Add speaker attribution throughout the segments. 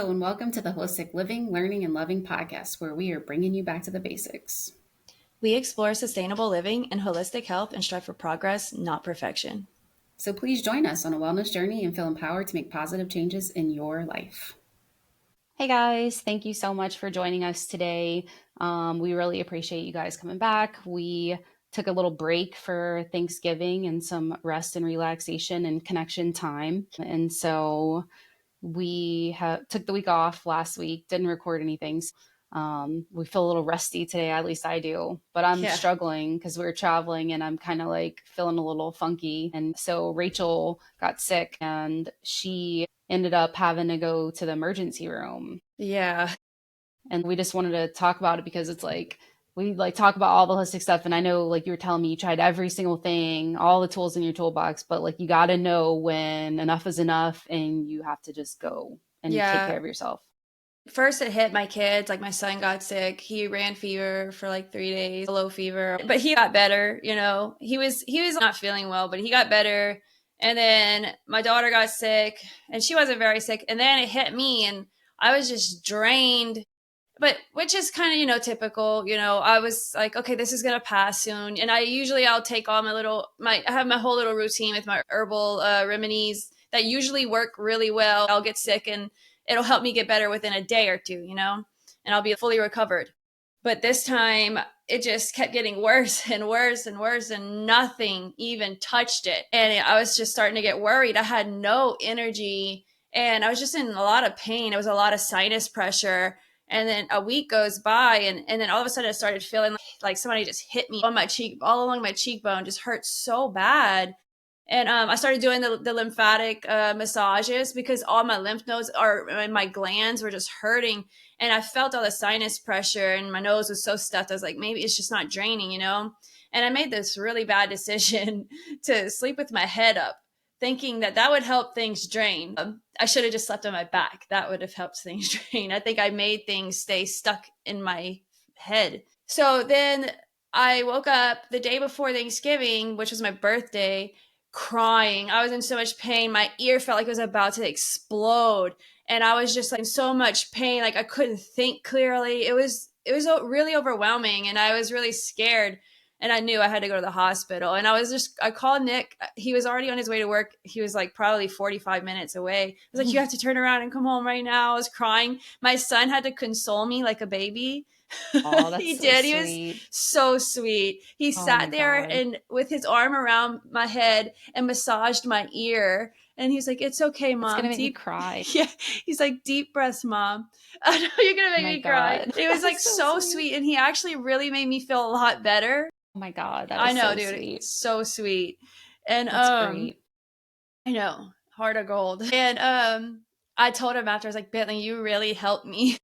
Speaker 1: Hello, and welcome to the Holistic Living, Learning, and Loving podcast, where we are bringing you back to the basics.
Speaker 2: We explore sustainable living and holistic health and strive for progress, not perfection.
Speaker 1: So please join us on a wellness journey and feel empowered to make positive changes in your life. Hey guys, thank you so much for joining us today. We really appreciate you guys coming back. We took a little break for Thanksgiving and some rest and relaxation and connection time. And so we took the week off last week, didn't record anything. We feel a little rusty today, at least I do, but I'm struggling because we're traveling and I'm kind of like feeling a little funky. And so Rachel got sick and she ended up having to go to the emergency room.
Speaker 2: Yeah.
Speaker 1: And we just wanted to talk about it because it's like, we like talk about all the holistic stuff. And I know like you were telling me you tried every single thing, all the tools in your toolbox, but like you got to know when enough is enough and you have to just go and take care of yourself.
Speaker 2: First it hit my kids, like my son got sick. He ran fever for like 3 days, low fever, but he got better. He was not feeling well, but he got better. And then my daughter got sick and she wasn't very sick. And then it hit me and I was just drained, but which is kind of, typical. I was like, okay, this is going to pass soon. And I'll take all I have my whole little routine with my herbal remedies that usually work really well. I'll get sick and it'll help me get better within a day or two, and I'll be fully recovered. But this time it just kept getting worse and worse and worse and nothing even touched it. And I was just starting to get worried. I had no energy and I was just in a lot of pain. It was a lot of sinus pressure. And then a week goes by and then all of a sudden I started feeling like somebody just hit me on my cheek, all along my cheekbone, just hurt so bad. And I started doing the lymphatic massages because all my lymph nodes and my glands were just hurting. And I felt all the sinus pressure and my nose was so stuffed. I was like, maybe it's just not draining, And I made this really bad decision to sleep with my head up, thinking that would help things drain. I should have just slept on my back. That would have helped things drain. I think I made things stay stuck in my head. So then I woke up the day before Thanksgiving, which was my birthday, crying. I was in so much pain. My ear felt like it was about to explode. And I was just like in so much pain. Like I couldn't think clearly. It was really overwhelming and I was really scared. And I knew I had to go to the hospital. And I called Nick. He was already on his way to work. He was like probably 45 minutes away. I was like, you have to turn around and come home right now. I was crying. My son had to console me like a baby.
Speaker 1: Oh, that's
Speaker 2: He
Speaker 1: so
Speaker 2: did.
Speaker 1: Sweet.
Speaker 2: He was so sweet. He sat there and with his arm around my head and massaged my ear. And he's like, "It's okay, Mom."
Speaker 1: It's gonna make me cry.
Speaker 2: Yeah. He's like, "Deep breaths, Mom." I know you're gonna make me cry. It was like so sweet. And he actually really made me feel a lot better.
Speaker 1: Oh my God.
Speaker 2: I know,
Speaker 1: so
Speaker 2: dude.
Speaker 1: Sweet.
Speaker 2: So sweet. And
Speaker 1: That's great.
Speaker 2: I know, heart of gold. And I told him after, I was like, "Bentley, you really helped me."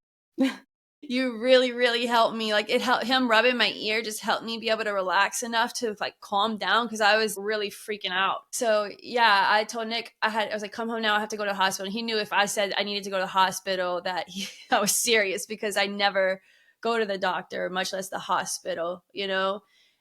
Speaker 2: You really, really helped me. Like it helped him rubbing my ear, just helped me be able to relax enough to like calm down because I was really freaking out. So yeah, I told Nick, I was like, come home now. I have to go to the hospital. And he knew if I said I needed to go to the hospital that I was serious because I never go to the doctor, much less the hospital,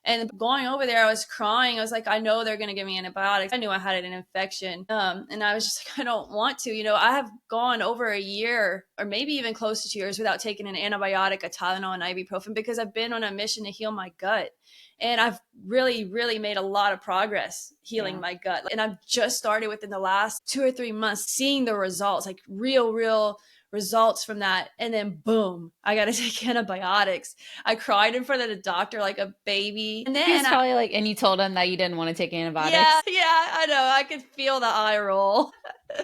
Speaker 2: And going over there, I was crying. I was like, I know they're going to give me antibiotics. I knew I had an infection. And I was just like, I don't want to. I have gone over a year or maybe even close to 2 years without taking an antibiotic, a Tylenol, and ibuprofen because I've been on a mission to heal my gut. And I've really, really made a lot of progress healing my gut. And I've just started within the last 2 or 3 months seeing the results, like real results from that. And then boom, I got to take antibiotics. I cried in front of the doctor like a baby. And then
Speaker 1: he was probably like, and you told him that you didn't want to take antibiotics.
Speaker 2: Yeah, I know. I could feel the eye roll.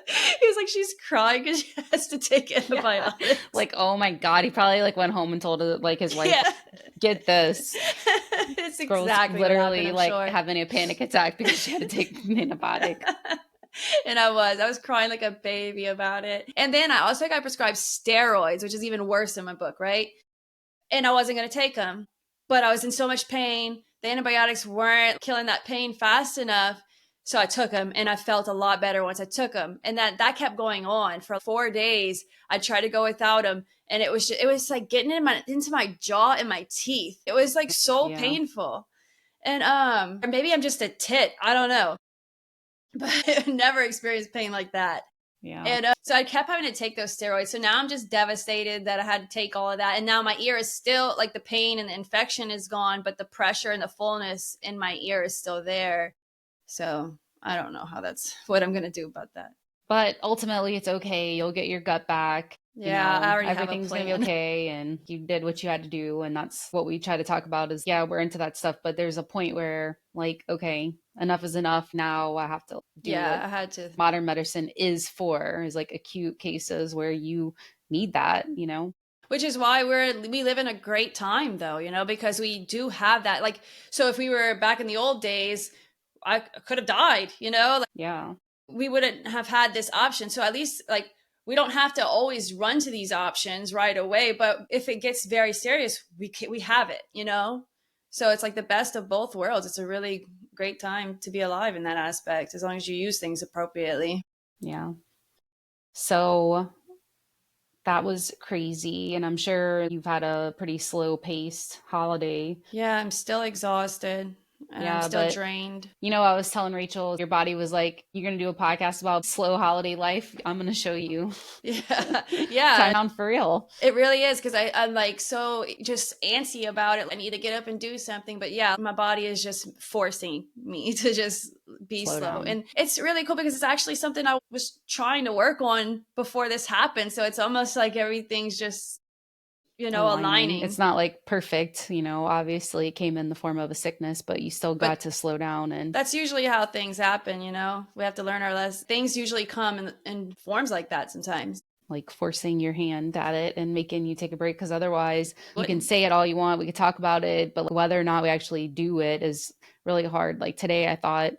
Speaker 2: He was like, she's crying because she has to take antibiotics.
Speaker 1: Yeah. Like, oh my God. He probably like went home and told like his wife, get this.
Speaker 2: It's exactly
Speaker 1: literally
Speaker 2: what happened,
Speaker 1: having a panic attack because she had to take an antibiotic.
Speaker 2: And I was crying like a baby about it. And then I also got prescribed steroids, which is even worse in my book, right? And I wasn't going to take them, but I was in so much pain. The antibiotics weren't killing that pain fast enough. So I took them and I felt a lot better once I took them. And that kept going on for 4 days. I tried to go without them. And it was like getting into my jaw and my teeth. It was like so painful. And or maybe I'm just a tit. I don't know. But I've never experienced pain like that.
Speaker 1: Yeah.
Speaker 2: And so I kept having to take those steroids. So now I'm just devastated that I had to take all of that. And now my ear is still like the pain and the infection is gone, but the pressure and the fullness in my ear is still there. So I don't know how that's what I'm going to do about that.
Speaker 1: But ultimately, it's okay. You'll get your gut back. You
Speaker 2: Yeah, I
Speaker 1: know,
Speaker 2: already have a
Speaker 1: everything's going to be
Speaker 2: plan.
Speaker 1: okay. And you did what you had to do. And that's what we try to talk about is, yeah, we're into that stuff. But there's a point where, like, okay, enough is enough. Now I have to do
Speaker 2: Yeah,
Speaker 1: what
Speaker 2: I had to.
Speaker 1: modern medicine is for, is like acute cases where you need that, you know?
Speaker 2: Which is why we live in a great time though, because we do have that. Like, so if we were back in the old days, I could have died, like
Speaker 1: Yeah.
Speaker 2: we wouldn't have had this option. So at least like we don't have to always run to these options right away, but if it gets very serious, we have it. So it's like the best of both worlds. It's a really great time to be alive in that aspect as long as you use things appropriately.
Speaker 1: Yeah. So that was crazy. And I'm sure you've had a pretty slow paced holiday.
Speaker 2: Yeah, I'm still exhausted and I'm
Speaker 1: Yeah.
Speaker 2: still
Speaker 1: But
Speaker 2: drained.
Speaker 1: you know, I was telling Rachel, your body was like, you're going to do a podcast about slow holiday life. I'm going to show you. So
Speaker 2: Yeah. Yeah.
Speaker 1: time on for real.
Speaker 2: It really is because I'm like so just antsy about it. I need to get up and do something. But yeah, my body is just forcing me to just be
Speaker 1: Slow
Speaker 2: slow.
Speaker 1: down.
Speaker 2: And it's really cool because it's actually something I was trying to work on before this happened. So it's almost like everything's just,
Speaker 1: Aligning. It's
Speaker 2: aligning.
Speaker 1: not like perfect, you know, obviously it came in the form of a sickness, but you still got
Speaker 2: But
Speaker 1: to slow down and
Speaker 2: that's usually how things happen. We have to learn our lessons. Things usually come in forms like that sometimes.
Speaker 1: like forcing your hand at it and making you take a break because otherwise you can
Speaker 2: Wouldn't.
Speaker 1: say it all you want, we could talk about it, but whether or not we actually do it is really hard. Like today I thought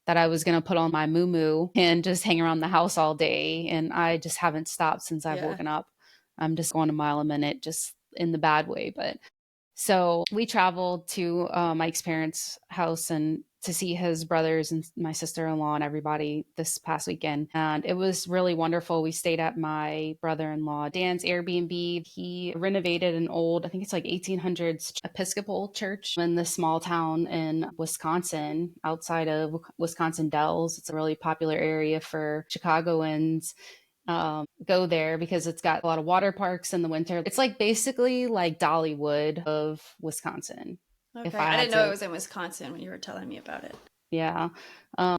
Speaker 1: that I was going to put on my moo and just hang around the house all day, and I just haven't stopped since I've
Speaker 2: Yeah.
Speaker 1: woken up. I'm just going a mile a minute, just in the bad way. But so we traveled to Mike's parents' house and to see his brothers and my sister-in-law and everybody this past weekend. And it was really wonderful. We stayed at my brother-in-law Dan's Airbnb. He renovated an old, I think it's like 1800s Episcopal church in this small town in Wisconsin, outside of Wisconsin Dells. It's a really popular area for Chicagoans go there because it's got a lot of water parks in the winter. It's like basically like Dollywood of Wisconsin. If
Speaker 2: Okay.
Speaker 1: I
Speaker 2: I
Speaker 1: had
Speaker 2: didn't know it
Speaker 1: to,
Speaker 2: was in Wisconsin when you were telling me about it.
Speaker 1: yeah.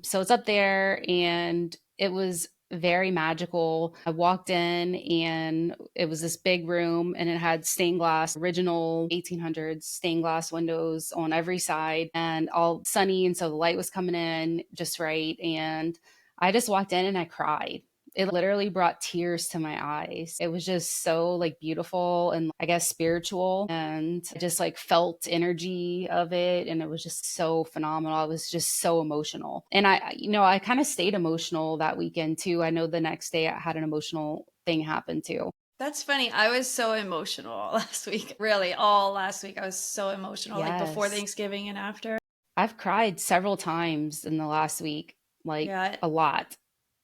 Speaker 1: So it's up there and it was very magical. I walked in and it was this big room and it had stained glass, original 1800s stained glass windows on every side and all sunny. And so the light was coming in just right. And I just walked in and I cried. It literally brought tears to my eyes. It was just so like beautiful and I guess spiritual. And I just like felt energy of it. And it was just so phenomenal. I was just so emotional. And I kind of stayed emotional that weekend too. I know the next day I had an emotional thing happen too.
Speaker 2: That's funny. I was so emotional last week. Really, all last week I was so emotional, like before
Speaker 1: Yes.
Speaker 2: Thanksgiving and after.
Speaker 1: I've cried several times in the last week, like
Speaker 2: Yeah,
Speaker 1: a lot.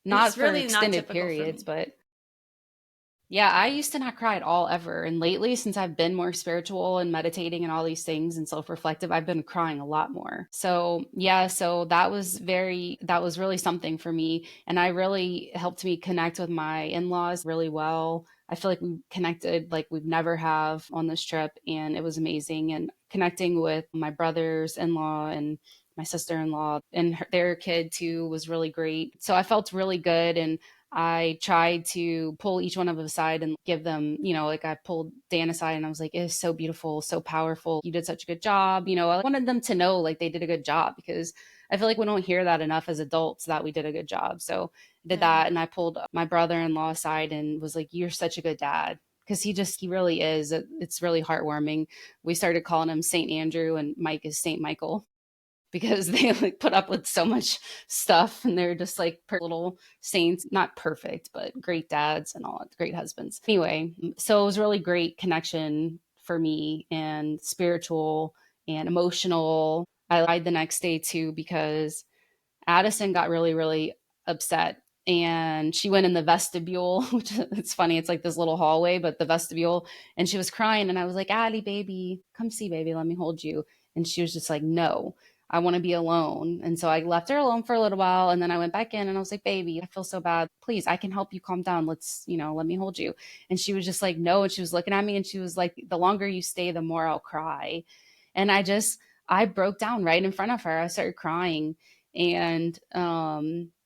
Speaker 1: Not
Speaker 2: it's
Speaker 1: for
Speaker 2: really not
Speaker 1: extended
Speaker 2: typical for
Speaker 1: periods,
Speaker 2: me.
Speaker 1: but yeah, I used to not cry at all ever. And lately, since I've been more spiritual and meditating and all these things and self reflective, I've been crying a lot more. So, yeah, so that was really something for me. And I really helped me connect with my in laws really well. I feel like we connected like we've never have on this trip. And it was amazing. And connecting with my brothers in law and my sister in law and their kid too was really great. So I felt really good. And I tried to pull each one of them aside and give them, you know, like I pulled Dan aside and I was like, it's so beautiful, so powerful. You did such a good job. You know, I wanted them to know like they did a good job because I feel like we don't hear that enough as adults that we did a good job. So I did
Speaker 2: Yeah.
Speaker 1: that and I pulled my brother in law aside and was like, you're such a good dad. Because he really is. It's really heartwarming. We started calling him Saint Andrew and Mike is Saint Michael because they like put up with so much stuff and they're just like little saints, not perfect but great dads and all, great husbands anyway. So it was really great connection for me and spiritual and emotional. I lied the next day too because Addison got really upset and she went in the vestibule, which it's funny. It's like this little hallway, but the vestibule, and she was crying. And I was like, Addie, baby, come see, baby, let me hold you. And she was just like, no. I want to be alone. And so I left her alone for a little while. And then I went back in and I was like, baby, I feel so bad. Please, I can help you calm down. Let's, let me hold you. And she was just like, no. And she was looking at me and she was like, the longer you stay, the more I'll cry. And I broke down right in front of her. I started crying. And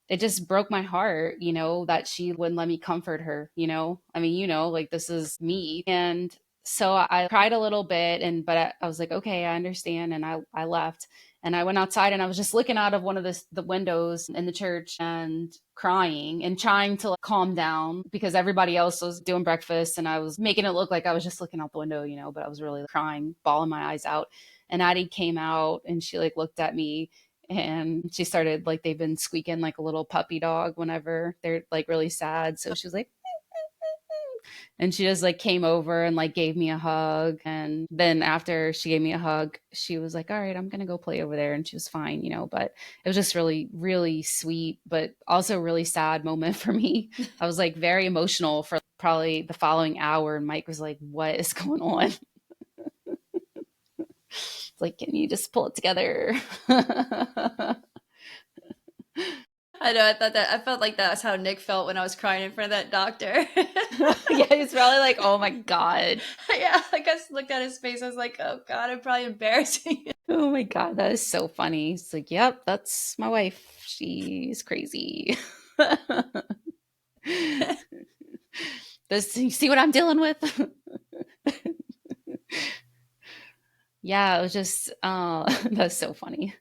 Speaker 1: it just broke my heart, that she wouldn't let me comfort her, I mean, like this is me. And so I cried a little bit but I was like, okay, I understand. And I left and I went outside and I was just looking out of one of the windows in the church and crying and trying to like, calm down because everybody else was doing breakfast and I was making it look like I was just looking out the window, but I was really crying, bawling my eyes out. And Addie came out and she like looked at me and she started like they've been squeaking like a little puppy dog whenever they're like really sad. So she was like, and she just like came over and like gave me a hug. And then after she gave me a hug, she was like, all right, I'm going to go play over there. And she was fine, but it was just really, really sweet, but also really sad moment for me. I was like very emotional for probably the following hour. And Mike was like, what is going on? It's like, can you just pull it together?
Speaker 2: I know. I felt like that's how Nick felt when I was crying in front of that doctor.
Speaker 1: Yeah, he's probably like, oh my God.
Speaker 2: Yeah, like I looked at his face. I was like, oh God, I'm probably embarrassing him.
Speaker 1: Oh my God, that is so funny. It's like, yep, that's my wife. She's crazy. You see what I'm dealing with? Yeah, it was just, that's so funny.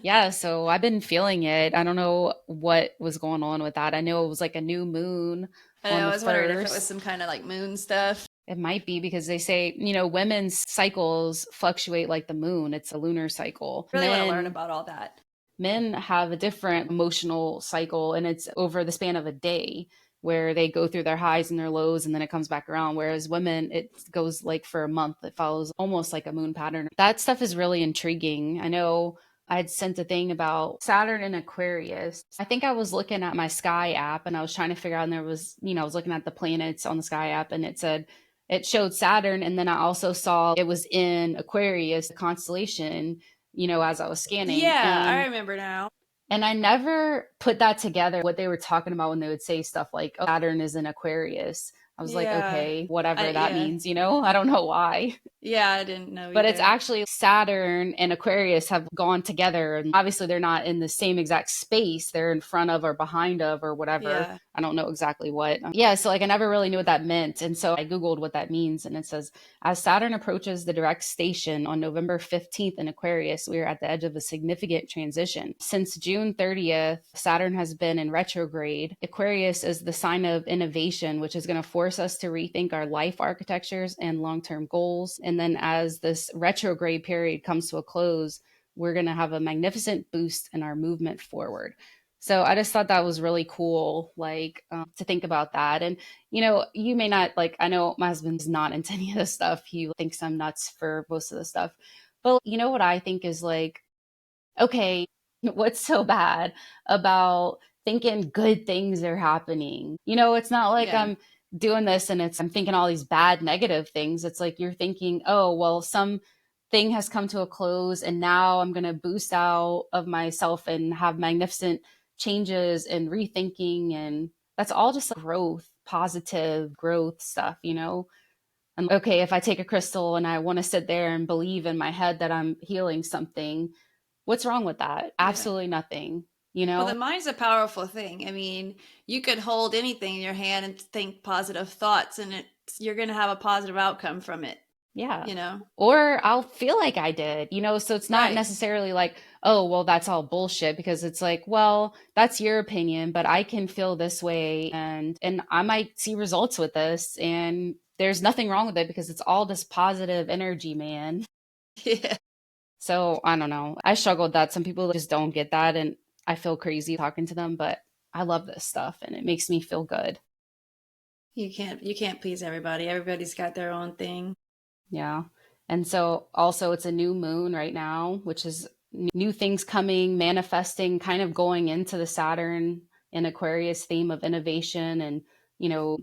Speaker 1: Yeah, so I've been feeling it. I don't know what was going on with that. I know it was like a new moon
Speaker 2: I
Speaker 1: on
Speaker 2: know.
Speaker 1: the
Speaker 2: I was wondering if it was
Speaker 1: 1st.
Speaker 2: some kind of like moon stuff.
Speaker 1: It might be because they say, women's cycles fluctuate like the moon. It's a lunar cycle.
Speaker 2: Really want to learn about all that.
Speaker 1: Men have a different emotional cycle and it's over the span of a day where they go through their highs and their lows and then it comes back around. Whereas women, it goes like for a month. It follows almost like a moon pattern. That stuff is really intriguing. I know I had sent a thing about Saturn in Aquarius. I think I was looking at my Sky app and I was trying to figure out, and there was, I was looking at the planets on the Sky app and it showed Saturn. And then I also saw it was in Aquarius, the constellation, as I was scanning.
Speaker 2: Yeah, I remember now.
Speaker 1: And I never put that together, what they were talking about when they would say stuff like, oh, Saturn is in Aquarius. I was like,
Speaker 2: Yeah.
Speaker 1: okay, whatever that
Speaker 2: Yeah.
Speaker 1: means, I don't know why.
Speaker 2: Yeah, I didn't know
Speaker 1: But it's
Speaker 2: either.
Speaker 1: actually Saturn and Aquarius have gone together. And obviously, they're not in the same exact space. They're in front of or behind of or whatever.
Speaker 2: Yeah.
Speaker 1: I don't know exactly what. Yeah. So, like, I never really knew what that meant. And so I Googled what that means. And it says, as Saturn approaches the direct station on November 15th in Aquarius, we are at the edge of a significant transition. Since June 30th, Saturn has been in retrograde. Aquarius is the sign of innovation, which is going to force us to rethink our life architectures and long term goals. And then as this retrograde period comes to a close, we're going to have a magnificent boost in our movement forward. So I just thought that was really cool, like to think about that. And, you may not like, I know my husband's not into any of this stuff. He thinks I'm nuts for most of the stuff. But you know what I think is like, okay, what's so bad about thinking good things are happening? It's not like
Speaker 2: Yeah.
Speaker 1: I'm doing this and I'm thinking all these bad negative things. It's like you're thinking, oh, well, some thing has come to a close and now I'm going to boost out of myself and have magnificent changes and rethinking. And that's all just growth, positive growth stuff, And okay, if I take a crystal and I want to sit there and believe in my head that I'm healing something, what's wrong with that?
Speaker 2: Yeah.
Speaker 1: Absolutely nothing,
Speaker 2: Well, the mind's a powerful thing. I mean, you could hold anything in your hand and think positive thoughts, and you're going to have a positive outcome from it.
Speaker 1: Yeah.
Speaker 2: You know?
Speaker 1: Or I'll feel like I did, so it's not
Speaker 2: Right.
Speaker 1: necessarily like, oh, well, that's all bullshit because it's like, well, that's your opinion, but I can feel this way and I might see results with this and there's nothing wrong with it because it's all just positive energy, man.
Speaker 2: Yeah.
Speaker 1: So I don't know. I struggle with that. Some people just don't get that. And I feel crazy talking to them, but I love this stuff and it makes me feel good.
Speaker 2: You can't please everybody. Everybody's got their own thing.
Speaker 1: Yeah. And so also it's a new moon right now, which is new things coming, manifesting, kind of going into the Saturn and Aquarius theme of innovation and,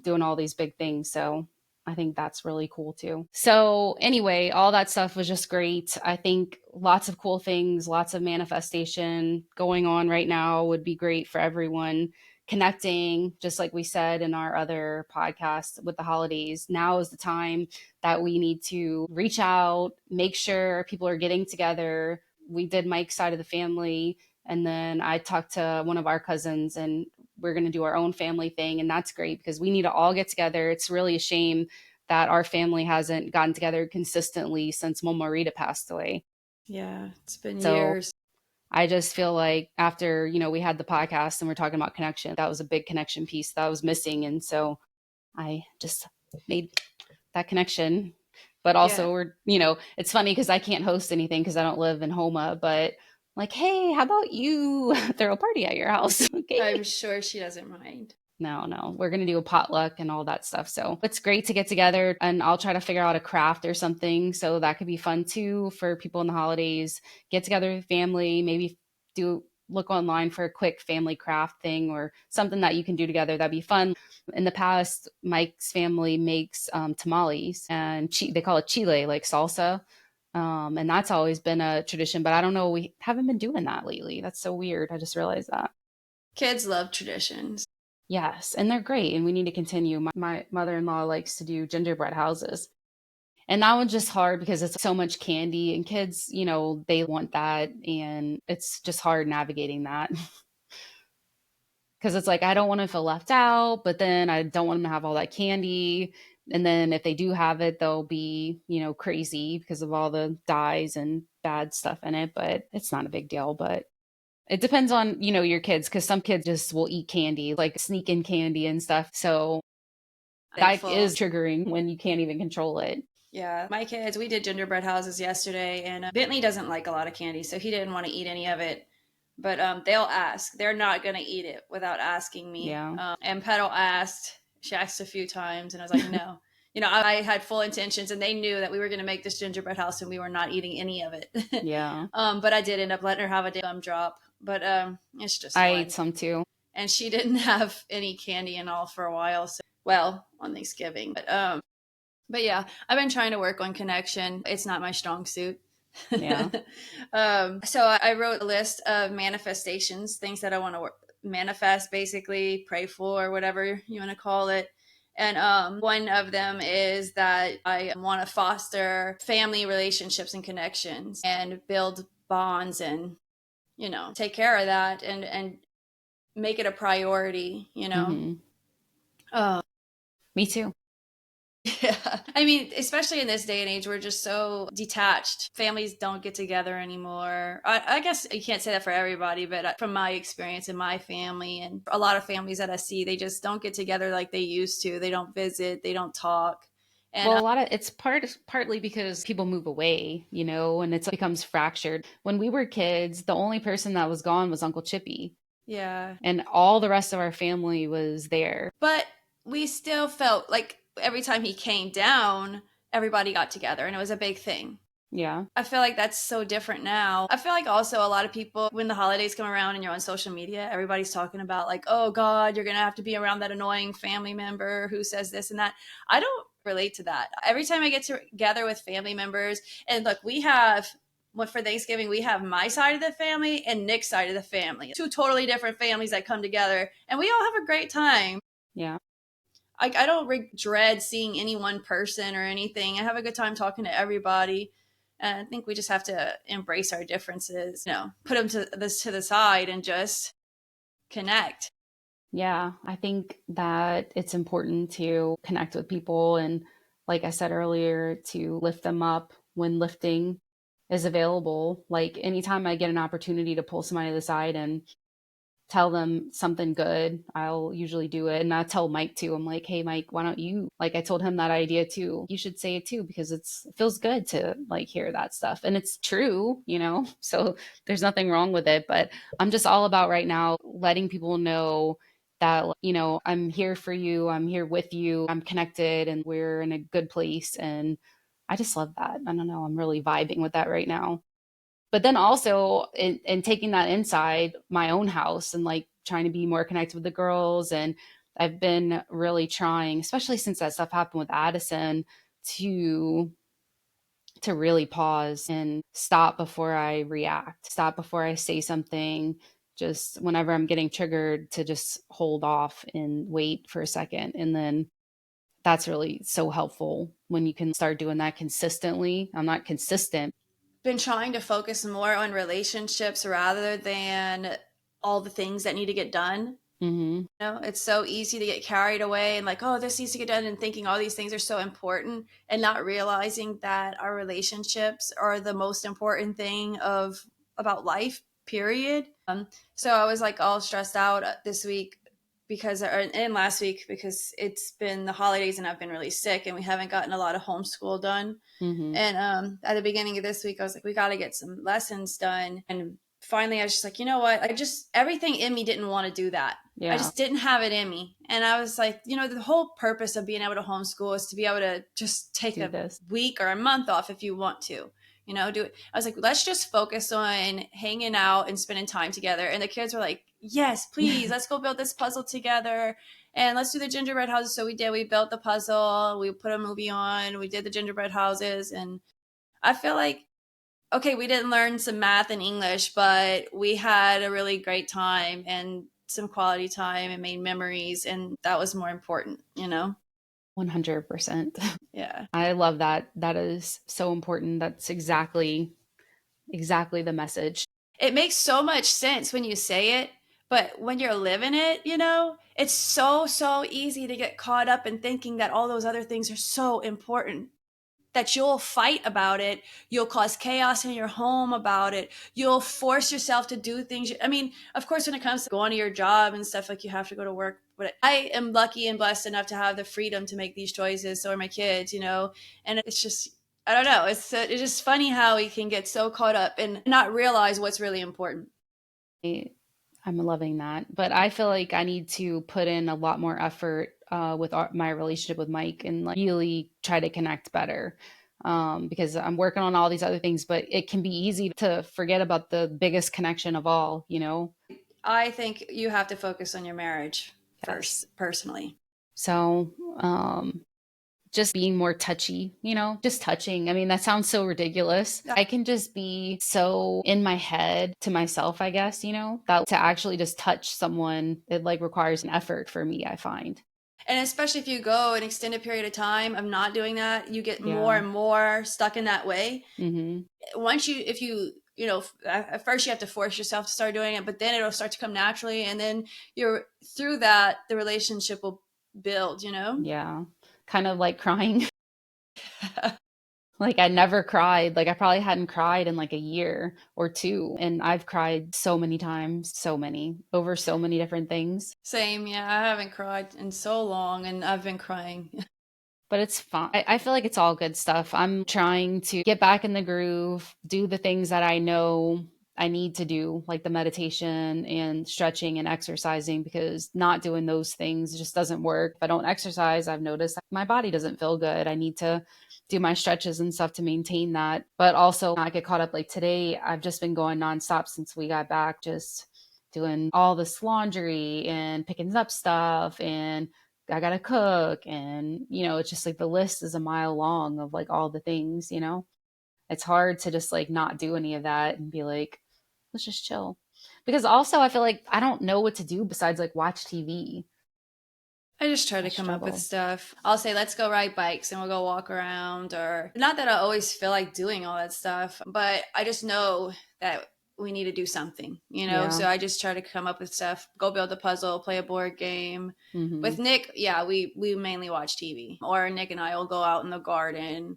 Speaker 1: doing all these big things. So I think that's really cool too. So, anyway, all that stuff was just great. I think lots of cool things, lots of manifestation going on right now would be great for everyone. Connecting, just like we said in our other podcast with the holidays, now is the time that we need to reach out, make sure people are getting together. We did Mike's side of the family, and then I talked to one of our cousins, and we're going to do our own family thing. And that's great because we need to all get together. It's really a shame that our family hasn't gotten together consistently since Mama Rita passed away.
Speaker 2: Yeah, it's been
Speaker 1: So
Speaker 2: years.
Speaker 1: I just feel like after, we had the podcast and we're talking about connection, that was a big connection piece that was missing. And so I just made that connection. But
Speaker 2: Yeah.
Speaker 1: also it's funny because I can't host anything because I don't live in Homa, but like, hey, how about you throw a party at your house? Okay.
Speaker 2: I'm sure she doesn't mind.
Speaker 1: No, we're going to do a potluck and all that stuff. So it's great to get together, and I'll try to figure out a craft or something. So that could be fun too for people in the holidays. Get together with family, maybe do look online for a quick family craft thing or something that you can do together. That'd be fun. In the past, Mike's family makes tamales and they call it chile, like salsa. And that's always been a tradition, but I don't know. We haven't been doing that lately. That's so weird. I just realized that.
Speaker 2: Kids love traditions.
Speaker 1: Yes, and they're great, and we need to continue. My mother-in-law likes to do gingerbread houses. And that one's just hard because it's so much candy, and kids, they want that, and it's just hard navigating that. Because it's like I don't want to feel left out, but then I don't want them to have all that candy. And then if they do have it, they'll be, crazy because of all the dyes and bad stuff in it. But it's not a big deal. But it depends on, your kids, because some kids just will eat candy, like sneak in candy and stuff. So that
Speaker 2: Thankful.
Speaker 1: is triggering when you can't even control it.
Speaker 2: Yeah, my kids, we did gingerbread houses yesterday, and Bentley doesn't like a lot of candy, so he didn't want to eat any of it. But they'll ask. They're not going to eat it without asking me.
Speaker 1: Yeah.
Speaker 2: And Petal asked. She asked a few times, and I was like, no. I had full intentions, and they knew that we were going to make this gingerbread house, and we were not eating any of it.
Speaker 1: Yeah.
Speaker 2: But I did end up letting her have a gumdrop. But it's just
Speaker 1: I
Speaker 2: fun.
Speaker 1: ate some too.
Speaker 2: And she didn't have any candy and all for a while. So, well, on Thanksgiving. But yeah, I've been trying to work on connection. It's not my strong suit.
Speaker 1: Yeah.
Speaker 2: So I wrote a list of manifestations, things that I want to manifest, basically pray for, or whatever you want to call it. And one of them is that I want to foster family relationships and connections and build bonds and, take care of that and make it a priority,
Speaker 1: Mm-hmm.
Speaker 2: Uh,
Speaker 1: Me too.
Speaker 2: Yeah. I mean, especially in this day and age, we're just so detached. Families don't get together anymore. I guess you can't say that for everybody, but from my experience in my family and a lot of families that I see, they just don't get together like they used to. They don't visit, they don't talk. And
Speaker 1: Well, a lot of it's partly because people move away, and it becomes fractured. When we were kids, the only person that was gone was Uncle Chippy,
Speaker 2: yeah.
Speaker 1: and all the rest of our family was there.
Speaker 2: But we still felt like every time he came down, everybody got together and it was a big thing.
Speaker 1: Yeah.
Speaker 2: I feel like that's so different now. I feel like also a lot of people, when the holidays come around and you're on social media, everybody's talking about like, oh God, you're going to have to be around that annoying family member who says this and that. I don't relate to that. Every time I get together with family members, and look, for Thanksgiving, we have my side of the family and Nick's side of the family. Two totally different families that come together, and we all have a great time.
Speaker 1: Yeah.
Speaker 2: I don't dread seeing any one person or anything. I have a good time talking to everybody. And I think we just have to embrace our differences, put them to the side and just connect.
Speaker 1: Yeah, I think that it's important to connect with people and, like I said earlier, to lift them up when lifting is available. Like anytime I get an opportunity to pull somebody to the side and tell them something good, I'll usually do it. And I tell Mike too. I'm like, hey Mike, why don't you, like I told him that idea too. You should say it too because it feels good to like hear that stuff. And it's true, So there's nothing wrong with it. But I'm just all about right now letting people know that, I'm here for you, I'm here with you, I'm connected, and we're in a good place. And I just love that. I don't know. I'm really vibing with that right now. But then also in taking that inside my own house and like trying to be more connected with the girls and I've been really trying, especially since that stuff happened with Addison, to really pause and stop before I react, stop before I say something. Just whenever I'm getting triggered, to just hold off and wait for a second. And then that's really so helpful when you can start doing that consistently. I'm not consistent.
Speaker 2: Been trying to focus more on relationships rather than all the things that need to get done.
Speaker 1: Mm-hmm.
Speaker 2: You know, it's so easy to get carried away and like, oh, this needs to get done, and thinking all these things are so important, and not realizing that our relationships are the most important thing of about life, period. So I was like all stressed out this week because, and last week, because it's been the holidays and I've been really sick and we haven't gotten a lot of homeschool done.
Speaker 1: Mm-hmm.
Speaker 2: And at the beginning of this week, I was like, we got to get some lessons done. And finally, I was just like, you know what? Everything in me didn't want to do that. I
Speaker 1: Yeah.
Speaker 2: just didn't have it in me. And I was like, the whole purpose of being able to homeschool is to be able to just take
Speaker 1: Do
Speaker 2: a
Speaker 1: this.
Speaker 2: week or a month off if you want to, do it. I was like, let's just focus on hanging out and spending time together. And the kids were like, yes, please, let's go build this puzzle together. And let's do the gingerbread houses. So we did. We built the puzzle. We put a movie on. We did the gingerbread houses. And I feel like, okay, we didn't learn some math and English, but we had a really great time and some quality time and made memories. And that was more important.
Speaker 1: 100%.
Speaker 2: Yeah.
Speaker 1: I love that. That is so important. That's exactly the message.
Speaker 2: It makes so much sense when you say it, but when you're living it, it's so, so easy to get caught up in thinking that all those other things are so important, that you'll fight about it. You'll cause chaos in your home about it. You'll force yourself to do things. I mean, of course, when it comes to going to your job and stuff, like you have to go to work. But I am lucky and blessed enough to have the freedom to make these choices. So are my kids. And it's just, I don't know. It's just funny how we can get so caught up and not realize what's really important.
Speaker 1: I'm loving that. But I feel like I need to put in a lot more effort with my relationship with Mike, and like really try to connect better. Because I'm working on all these other things, but it can be easy to forget about the biggest connection of all.
Speaker 2: I think you have to focus on your marriage
Speaker 1: Yes.
Speaker 2: first, personally.
Speaker 1: So, just being more touchy, just touching. I mean, that sounds so ridiculous. I can just be so in my head to myself, I guess, that to actually just touch someone, it like requires an effort for me, I find.
Speaker 2: And especially if you go an extended period of time of not doing that, you get more
Speaker 1: Yeah.
Speaker 2: and more stuck in that way.
Speaker 1: Mm-hmm.
Speaker 2: If you, at first you have to force yourself to start doing it, but then it'll start to come naturally. And then through that, the relationship will build.
Speaker 1: Yeah. Kind of like crying. Like I never cried. Like I probably hadn't cried in like a year or two. And I've cried so many times, so many, over so many different things.
Speaker 2: Same. Yeah. I haven't cried in so long and I've been crying.
Speaker 1: But it's fine. I feel like it's all good stuff. I'm trying to get back in the groove, do the things that I know I need to do, like the meditation and stretching and exercising, because not doing those things just doesn't work. If I don't exercise, I've noticed my body doesn't feel good. I need to do my stretches and stuff to maintain that, but also not get caught up. Like today, I've just been going nonstop since we got back, just doing all this laundry and picking up stuff, and I gotta cook, and it's just like the list is a mile long of like all the things. It's hard to just like not do any of that and be like, let's just chill. Because also I feel like I don't know what to do besides like watch TV.
Speaker 2: I just try
Speaker 1: I
Speaker 2: to come up with
Speaker 1: struggle.
Speaker 2: stuff. I'll say, let's go ride bikes and we'll go walk around. Or not that I always feel like doing all that stuff, but I just know that we need to do something.
Speaker 1: Yeah.
Speaker 2: So I just try to come up with stuff, go build a puzzle, play a board game.
Speaker 1: Hmm.
Speaker 2: With Nick, yeah, we mainly watch TV. Or Nick and I will go out in the garden.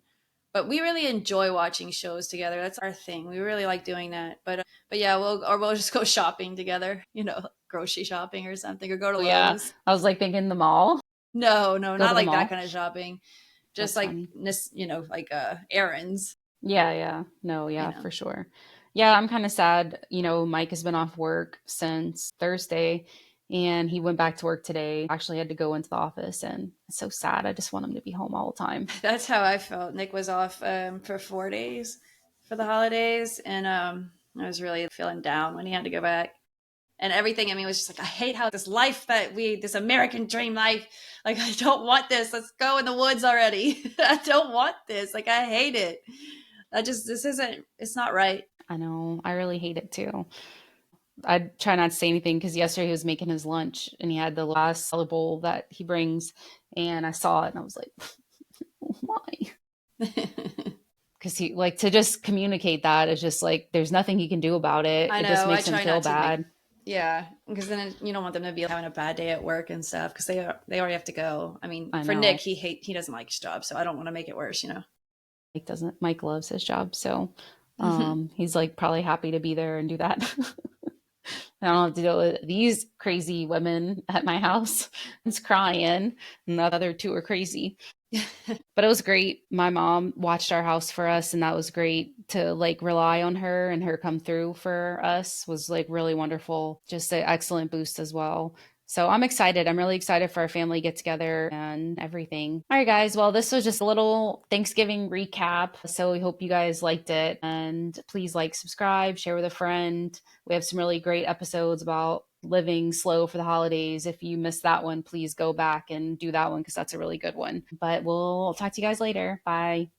Speaker 2: But we really enjoy watching shows together. That's our thing. We really like doing that. But yeah, we'll just go shopping together, grocery shopping or something, or go to
Speaker 1: Oh yeah.
Speaker 2: Lowe's.
Speaker 1: I was like thinking the mall.
Speaker 2: No, no,
Speaker 1: Go to
Speaker 2: not
Speaker 1: the
Speaker 2: like that
Speaker 1: mall.
Speaker 2: kind of shopping. Just
Speaker 1: That's
Speaker 2: like
Speaker 1: funny.
Speaker 2: like errands.
Speaker 1: Yeah, yeah. No,
Speaker 2: You
Speaker 1: yeah,
Speaker 2: know.
Speaker 1: for sure. Yeah, I'm kind of sad. Mike has been off work since Thursday, and he went back to work today. Actually had to go into the office, and it's so sad. I just want him to be home all the time.
Speaker 2: That's how I felt. Nick was off for 4 days for the holidays, and I was really feeling down when he had to go back. And everything in me was just like, I hate how this life this American dream life, like, I don't want this. Let's go in the woods already. I don't want this. Like, I hate it. It's not right.
Speaker 1: I know. I really hate it too. I try not to say anything because yesterday he was making his lunch and he had the last salad bowl that he brings, and I saw it and I was like, why? Because he like to just communicate that is just like there's nothing he can do about it.
Speaker 2: I
Speaker 1: It just
Speaker 2: know. I
Speaker 1: makes him
Speaker 2: try
Speaker 1: feel
Speaker 2: not to
Speaker 1: bad.
Speaker 2: yeah, because then you don't want them to be having a bad day at work and stuff because they already have to go. I mean,
Speaker 1: I
Speaker 2: for Nick,
Speaker 1: know.
Speaker 2: he doesn't like his job, so I don't want to make it worse, you know.
Speaker 1: Mike loves his job, so he's like probably happy to be there and do that. I don't have to deal with these crazy women at my house. It's crying, and the other two are crazy. But it was great. My mom watched our house for us, and that was great to like rely on her and her come through for us was like really wonderful. Just an excellent boost as well. So I'm excited. I'm really excited for our family get together and everything. All right, guys. Well, this was just a little Thanksgiving recap. So we hope you guys liked it. And please like, subscribe, share with a friend. We have some really great episodes about living slow for the holidays. If you missed that one, please go back and do that one because that's a really good one. But we'll talk to you guys later. Bye.